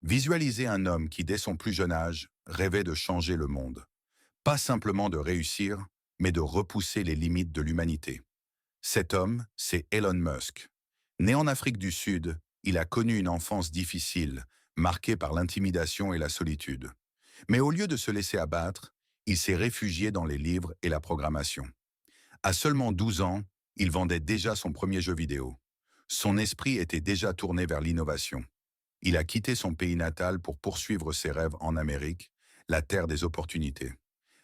Visualisez un homme qui, dès son plus jeune âge, rêvait de changer le monde. Pas simplement de réussir, mais de repousser les limites de l'humanité. Cet homme, c'est Elon Musk. Né en Afrique du Sud, il a connu une enfance difficile, marquée par l'intimidation et la solitude. Mais au lieu de se laisser abattre, il s'est réfugié dans les livres et la programmation. À seulement 12 ans, il vendait déjà son premier jeu vidéo. Son esprit était déjà tourné vers l'innovation. Il a quitté son pays natal pour poursuivre ses rêves en Amérique, la terre des opportunités.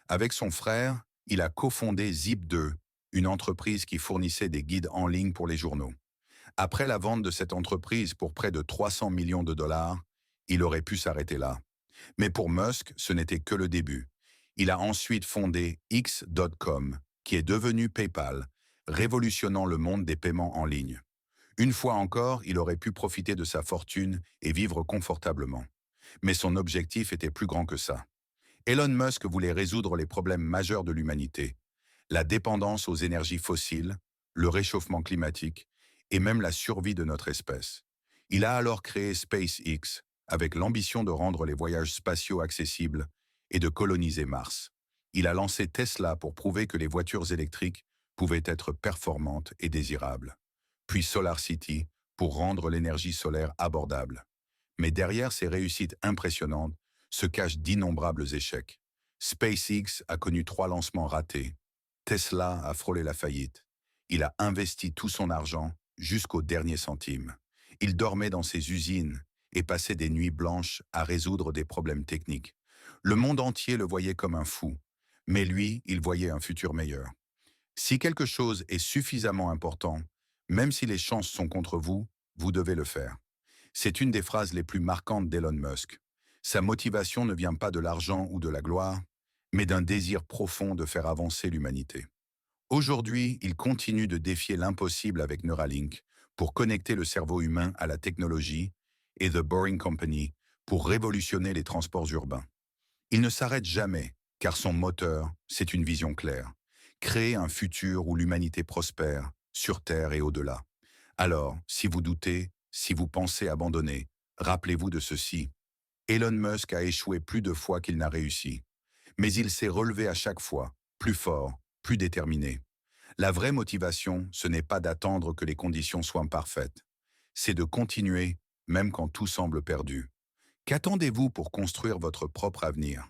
Avec son frère, il a cofondé Zip2, une entreprise qui fournissait des guides en ligne pour les journaux. Après la vente de cette entreprise pour près de 300 millions de dollars, il aurait pu s'arrêter là. Mais pour Musk, ce n'était que le début. Il a ensuite fondé X.com, qui est devenu PayPal, révolutionnant le monde des paiements en ligne. Une fois encore, il aurait pu profiter de sa fortune et vivre confortablement. Mais son objectif était plus grand que ça. Elon Musk voulait résoudre les problèmes majeurs de l'humanité, la dépendance aux énergies fossiles, le réchauffement climatique et même la survie de notre espèce. Il a alors créé SpaceX avec l'ambition de rendre les voyages spatiaux accessibles et de coloniser Mars. Il a lancé Tesla pour prouver que les voitures électriques pouvaient être performantes et désirables. Puis SolarCity pour rendre l'énergie solaire abordable. Mais derrière ces réussites impressionnantes se cachent d'innombrables échecs. SpaceX a connu 3 lancements ratés. Tesla a frôlé la faillite. Il a investi tout son argent jusqu'au dernier centime. Il dormait dans ses usines et passait des nuits blanches à résoudre des problèmes techniques. Le monde entier le voyait comme un fou, mais lui, il voyait un futur meilleur. Si quelque chose est suffisamment important, même si les chances sont contre vous, vous devez le faire. C'est une des phrases les plus marquantes d'Elon Musk. Sa motivation ne vient pas de l'argent ou de la gloire, mais d'un désir profond de faire avancer l'humanité. Aujourd'hui, il continue de défier l'impossible avec Neuralink pour connecter le cerveau humain à la technologie et The Boring Company pour révolutionner les transports urbains. Il ne s'arrête jamais, car son moteur, c'est une vision claire. Créer un futur où l'humanité prospère, sur Terre et au-delà. Alors, si vous doutez, si vous pensez abandonner, rappelez-vous de ceci. Elon Musk a échoué plus de fois qu'il n'a réussi. Mais il s'est relevé à chaque fois, plus fort, plus déterminé. La vraie motivation, ce n'est pas d'attendre que les conditions soient parfaites. C'est de continuer, même quand tout semble perdu. Qu'attendez-vous pour construire votre propre avenir?